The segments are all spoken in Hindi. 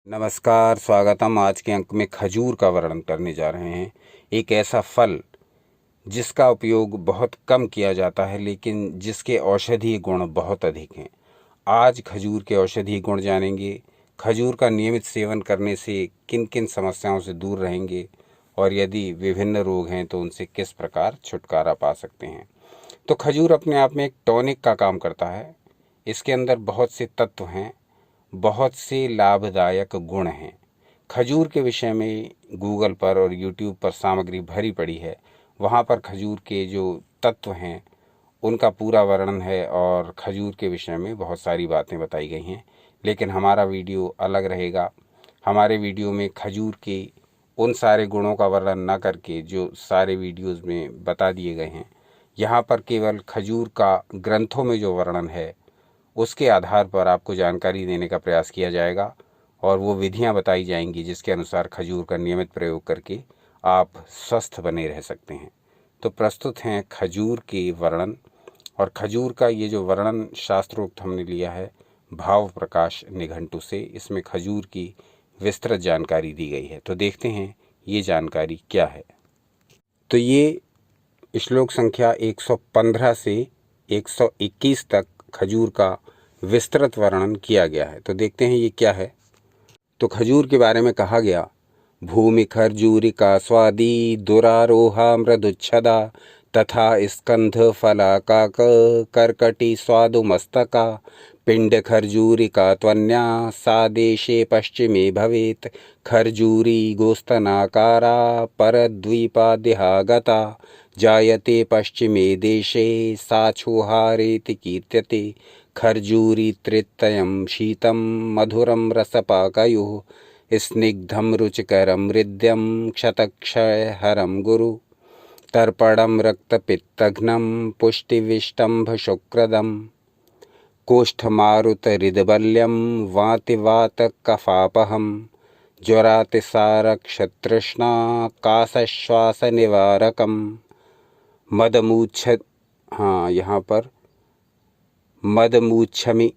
नमस्कार, स्वागतम। आज के अंक में खजूर का वर्णन करने जा रहे हैं। एक ऐसा फल जिसका उपयोग बहुत कम किया जाता है लेकिन जिसके औषधीय गुण बहुत अधिक हैं। आज खजूर के औषधीय गुण जानेंगे। खजूर का नियमित सेवन करने से किन किन समस्याओं से दूर रहेंगे और यदि विभिन्न रोग हैं तो उनसे किस प्रकार छुटकारा पा सकते हैं। तो खजूर अपने आप में एक टॉनिक का काम करता है। इसके अंदर बहुत से तत्व हैं, बहुत से लाभदायक गुण हैं। खजूर के विषय में गूगल पर और यूट्यूब पर सामग्री भरी पड़ी है। वहाँ पर खजूर के जो तत्व हैं उनका पूरा वर्णन है और खजूर के विषय में बहुत सारी बातें बताई गई हैं। लेकिन हमारा वीडियो अलग रहेगा। हमारे वीडियो में खजूर के उन सारे गुणों का वर्णन न करके जो सारे वीडियोज़ में बता दिए गए हैं, यहाँ पर केवल खजूर का ग्रंथों में जो वर्णन है उसके आधार पर आपको जानकारी देने का प्रयास किया जाएगा और वो विधियां बताई जाएंगी जिसके अनुसार खजूर का नियमित प्रयोग करके आप स्वस्थ बने रह सकते हैं। तो प्रस्तुत हैं खजूर के वर्णन। और खजूर का ये जो वर्णन शास्त्रोक्त हमने लिया है भाव प्रकाश निघंटु से। इसमें खजूर की विस्तृत जानकारी दी गई है। तो देखते हैं ये जानकारी क्या है। तो ये श्लोक संख्या 115 से 121 तक खजूर का विस्तृत वर्णन किया गया है। तो देखते हैं ये क्या है। तो खजूर के बारे में कहा गया, भूमि खरजूरिका स्वादी दुरारोहा मृदुच्छदा तथा स्कंध फला काक कर्कटी स्वादु मस्तका पिंड खरजूरिका त्वन्या सादेशे पश्चिमे भवेत खरजूरी गोस्तनाकारा परद्वीपाद्या गता जायते पश्चिमे देशे साछुहारेति कीर्त्यते खर्जूरी तृतयं शीतं मधुरं रसपाकयोः स्निग्धं रुचिकरं हृद्यं क्षतक्षयहरं गुरु तर्पणं रक्तपित्तघ्नं पुष्टिविष्टम्भशुक्रदं कोष्ठमारुतहृद्बल्यं वातिवातकफापहं ज्वरातिसारक्षतृष्णा काशश्वासनिवारकं मदमूच्छ यहाँ पर मदमूच्छमि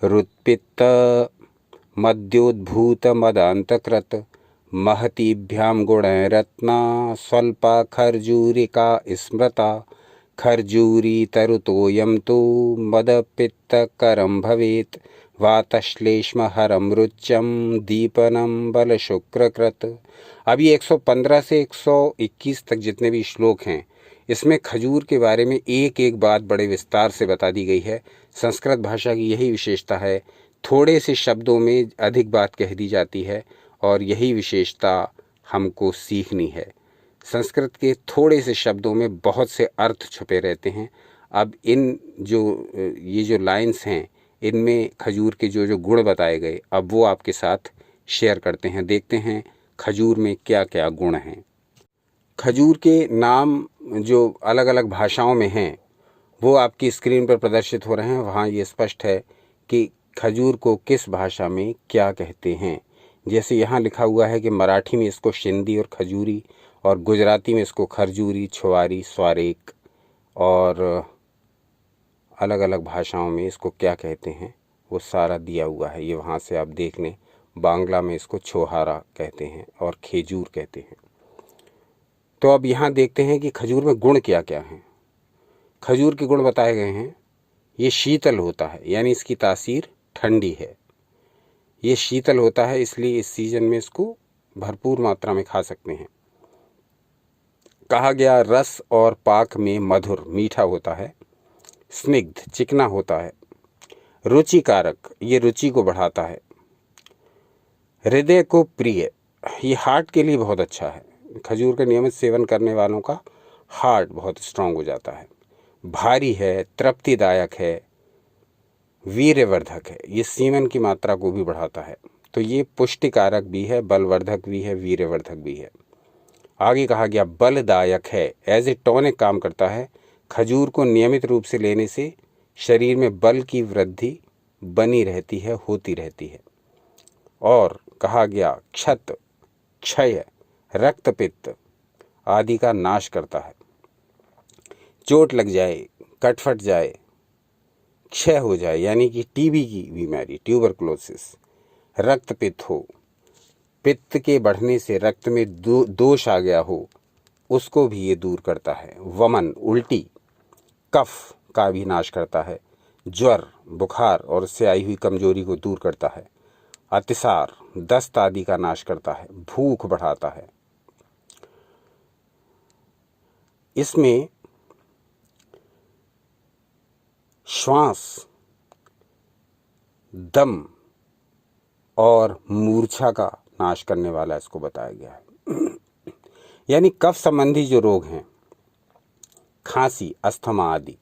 रुत्पित्त मद्योद्भूत मदान्तकृत महतीभ्यां गुणैरत्ना स्वल्पा खर्जूरिका स्मृता खर्जूरी तरुतोऽयं तु मदपित्तकरं भवेत् वातश्लेष्महरं रुच्यं दीपनं बलशुक्रकृत। अभी 115 से 121 तक जितने भी श्लोक हैं इसमें खजूर के बारे में एक एक बात बड़े विस्तार से बता दी गई है। संस्कृत भाषा की यही विशेषता है, थोड़े से शब्दों में अधिक बात कह दी जाती है और यही विशेषता हमको सीखनी है। संस्कृत के थोड़े से शब्दों में बहुत से अर्थ छुपे रहते हैं। अब ये जो लाइन्स हैं इनमें खजूर के जो गुण बताए गए अब वो आपके साथ शेयर करते हैं। देखते हैं खजूर में क्या क्या गुण हैं। खजूर के नाम जो अलग अलग भाषाओं में हैं वो आपकी स्क्रीन पर प्रदर्शित हो रहे हैं। वहाँ ये स्पष्ट है कि खजूर को किस भाषा में क्या कहते हैं। जैसे यहाँ लिखा हुआ है कि मराठी में इसको शिंदी और खजूरी और गुजराती में इसको खरजूरी, छुआरी, स्वारेक और अलग अलग भाषाओं में इसको क्या कहते हैं वो सारा दिया हुआ है। ये वहाँ से आप देख लें। बांग्ला में इसको छोहारा कहते हैं और खेजूर कहते हैं। तो अब यहाँ देखते हैं कि खजूर में गुण क्या क्या हैं। खजूर के गुण बताए गए हैं। ये शीतल होता है यानी इसकी तासीर ठंडी है। ये शीतल होता है इसलिए इस सीजन में इसको भरपूर मात्रा में खा सकते हैं। कहा गया रस और पाक में मधुर मीठा होता है। स्निग्ध चिकना होता है। रुचिकारक ये रुचि को बढ़ाता है। हृदय को प्रिय ये हार्ट के लिए बहुत अच्छा है। खजूर का नियमित सेवन करने वालों का हार्ट बहुत स्ट्रांग हो जाता है। भारी है, तृप्तिदायक है, वीर्यवर्धक है। ये सीमन की मात्रा को भी बढ़ाता है। तो ये पुष्टिकारक भी है, बलवर्धक भी है, वीर्यवर्धक भी है। आगे कहा गया बलदायक है, एज ए टॉनिक काम करता है। खजूर को नियमित रूप से लेने से शरीर में बल की वृद्धि बनी रहती है, होती रहती है। और कहा गया क्षत, क्षय, रक्तपित्त आदि का नाश करता है। चोट लग जाए, कट फट जाए, क्षय हो जाए यानी कि टीबी की बीमारी, ट्यूबरकुलोसिस, रक्त पित्त हो, पित्त के बढ़ने से रक्त में दोष आ गया हो, उसको भी ये दूर करता है। वमन उल्टी, कफ का भी नाश करता है, ज्वर बुखार और उससे आई हुई कमजोरी को दूर करता है, अतिसार दस्त आदि का नाश करता है, भूख बढ़ाता है। इसमें श्वास, दम और मूर्छा का नाश करने वाला इसको बताया गया है। यानी कफ संबंधी जो रोग हैं, खांसी, अस्थमा आदि,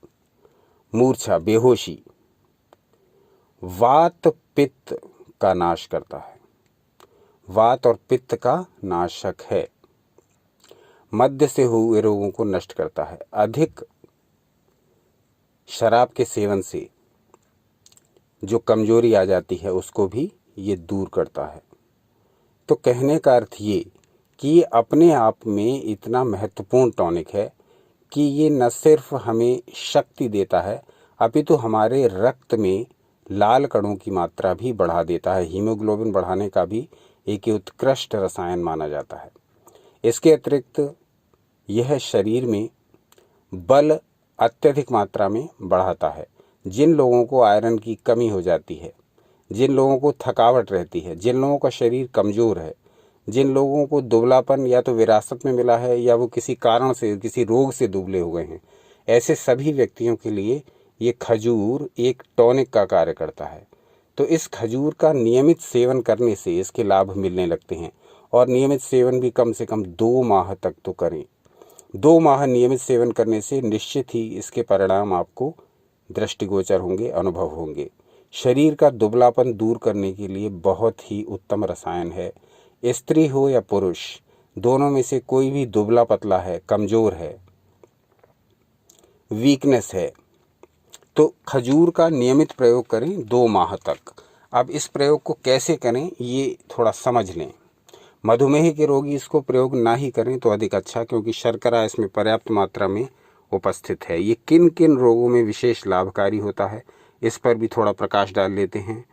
मूर्छा, बेहोशी, वात पित्त का नाश करता है, वात और पित्त का नाशक है, मद्य से हुए रोगों को नष्ट करता है, अधिक शराब के सेवन से जो कमजोरी आ जाती है उसको भी ये दूर करता है। तो कहने का अर्थ ये कि ये अपने आप में इतना महत्वपूर्ण टॉनिक है कि ये न सिर्फ हमें शक्ति देता है अपितु हमारे रक्त में लाल कणों की मात्रा भी बढ़ा देता है। हीमोग्लोबिन बढ़ाने का भी एक उत्कृष्ट रसायन माना जाता है। इसके अतिरिक्त यह शरीर में बल अत्यधिक मात्रा में बढ़ाता है। जिन लोगों को आयरन की कमी हो जाती है, जिन लोगों को थकावट रहती है, जिन लोगों का शरीर कमज़ोर है, जिन लोगों को दुबलापन या तो विरासत में मिला है या वो किसी कारण से, किसी रोग से दुबले हुए हैं, ऐसे सभी व्यक्तियों के लिए ये खजूर एक टॉनिक का कार्य करता है। तो इस खजूर का नियमित सेवन करने से इसके लाभ मिलने लगते हैं और नियमित सेवन भी कम से कम 2 माह तक तो करें। 2 माह नियमित सेवन करने से निश्चित ही इसके परिणाम आपको दृष्टिगोचर होंगे, अनुभव होंगे। शरीर का दुबलापन दूर करने के लिए बहुत ही उत्तम रसायन है। स्त्री हो या पुरुष, दोनों में से कोई भी दुबला पतला है, कमज़ोर है, वीकनेस है, तो खजूर का नियमित प्रयोग करें 2 माह तक। अब इस प्रयोग को कैसे करें ये थोड़ा समझ लें। मधुमेह के रोगी इसको प्रयोग ना ही करें तो अधिक अच्छा, क्योंकि शर्करा इसमें पर्याप्त मात्रा में उपस्थित है। ये किन किन रोगों में विशेष लाभकारी होता है इस पर भी थोड़ा प्रकाश डाल लेते हैं।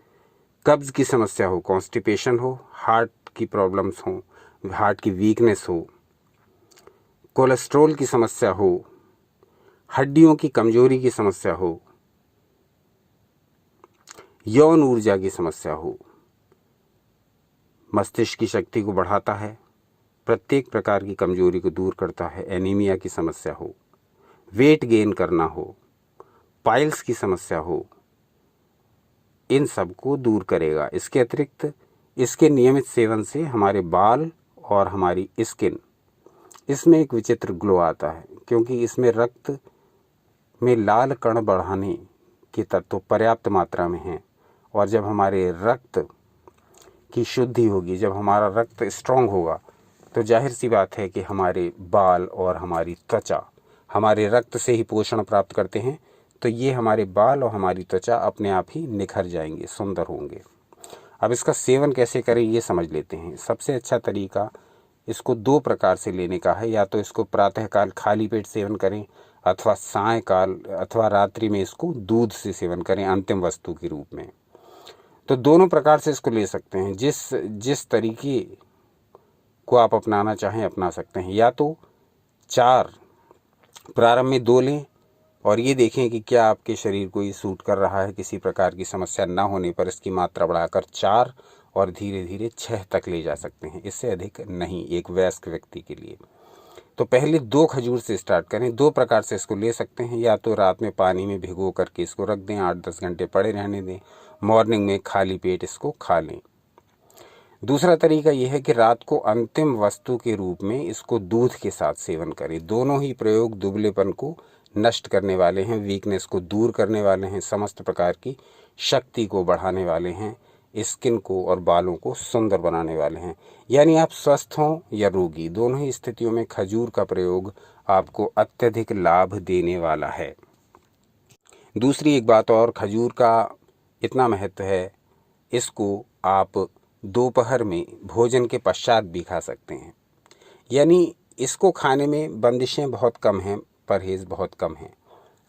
कब्ज़ की समस्या हो, कॉन्स्टिपेशन हो, हार्ट की प्रॉब्लम्स हो, हार्ट की वीकनेस हो, कोलेस्ट्रॉल की समस्या हो, हड्डियों की कमजोरी की समस्या हो, यौन ऊर्जा की समस्या हो, मस्तिष्क की शक्ति को बढ़ाता है, प्रत्येक प्रकार की कमजोरी को दूर करता है, एनीमिया की समस्या हो, वेट गेन करना हो, पाइल्स की समस्या हो, इन सब को दूर करेगा। इसके अतिरिक्त इसके नियमित सेवन से हमारे बाल और हमारी स्किन, इसमें एक विचित्र ग्लो आता है, क्योंकि इसमें रक्त में लाल कण बढ़ाने के तत्व पर्याप्त मात्रा में हैं। और जब हमारे रक्त की शुद्धि होगी, जब हमारा रक्त स्ट्रांग होगा, तो जाहिर सी बात है कि हमारे बाल और हमारी त्वचा हमारे रक्त से ही पोषण प्राप्त करते हैं, तो ये हमारे बाल और हमारी त्वचा अपने आप ही निखर जाएंगे, सुंदर होंगे। अब इसका सेवन कैसे करें ये समझ लेते हैं। सबसे अच्छा तरीका इसको 2 प्रकार से लेने का है। या तो इसको प्रातःकाल खाली पेट सेवन करें अथवा सायंकाल अथवा रात्रि में इसको दूध से सेवन करें अंतिम वस्तु के रूप में। तो दोनों प्रकार से इसको ले सकते हैं। जिस तरीके को आप अपनाना चाहें अपना सकते हैं। या तो 4 प्रारंभ में 2 लें और ये देखें कि क्या आपके शरीर को ये सूट कर रहा है। किसी प्रकार की समस्या ना होने पर इसकी मात्रा बढ़ाकर 4 और धीरे धीरे 6 तक ले जा सकते हैं, इससे अधिक नहीं एक वयस्क व्यक्ति के लिए। तो पहले 2 खजूर से स्टार्ट करें। 2 प्रकार से इसको ले सकते हैं। या तो रात में पानी में भिगो करके इसको रख दें, 8-10 घंटे पड़े रहने दें, मॉर्निंग में खाली पेट इसको खा लें। दूसरा तरीका यह है कि रात को अंतिम वस्तु के रूप में इसको दूध के साथ सेवन करें। दोनों ही प्रयोग दुबलेपन को नष्ट करने वाले हैं, वीकनेस को दूर करने वाले हैं, समस्त प्रकार की शक्ति को बढ़ाने वाले हैं, स्किन को और बालों को सुंदर बनाने वाले हैं। यानी आप स्वस्थ हों या रोगी, दोनों ही स्थितियों में खजूर का प्रयोग आपको अत्यधिक लाभ देने वाला है। दूसरी एक बात और, खजूर का इतना महत्व है, इसको आप दोपहर में भोजन के पश्चात भी खा सकते हैं। यानी इसको खाने में बंदिशें बहुत कम हैं, परहेज़ बहुत कम है।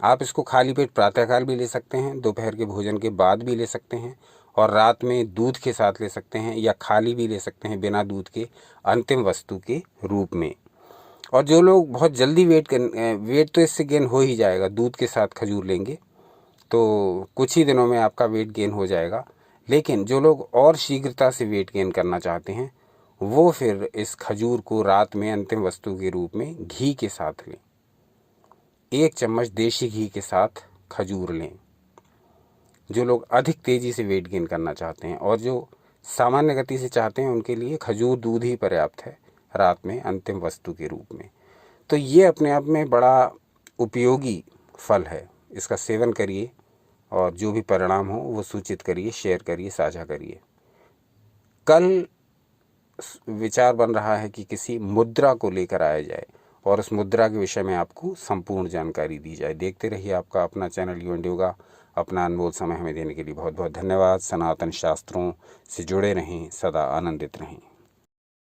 आप इसको खाली पेट प्रातःकाल भी ले सकते हैं, दोपहर के भोजन के बाद भी ले सकते हैं और रात में दूध के साथ ले सकते हैं या खाली भी ले सकते हैं बिना दूध के, अंतिम वस्तु के रूप में। और जो लोग बहुत जल्दी वेट तो इससे गेन हो ही जाएगा, दूध के साथ खजूर लेंगे तो कुछ ही दिनों में आपका वेट गेन हो जाएगा। लेकिन जो लोग और शीघ्रता से वेट गेन करना चाहते हैं वो फिर इस खजूर को रात में अंतिम वस्तु के रूप में घी के साथ लें। 1 चम्मच देसी घी के साथ खजूर लें। जो लोग अधिक तेज़ी से वेट गेन करना चाहते हैं और जो सामान्य गति से चाहते हैं उनके लिए खजूर दूध ही पर्याप्त है रात में अंतिम वस्तु के रूप में। तो ये अपने आप में बड़ा उपयोगी फल है, इसका सेवन करिए और जो भी परिणाम हो वो सूचित करिए, शेयर करिए, साझा करिए। कल विचार बन रहा है कि किसी मुद्रा को लेकर आया जाए और उस मुद्रा के विषय में आपको संपूर्ण जानकारी दी जाए। देखते रहिए आपका अपना चैनल यू एंड योगा। अपना अनमोल समय हमें देने के लिए बहुत बहुत धन्यवाद। सनातन शास्त्रों से जुड़े रहें, सदा आनंदित रहें।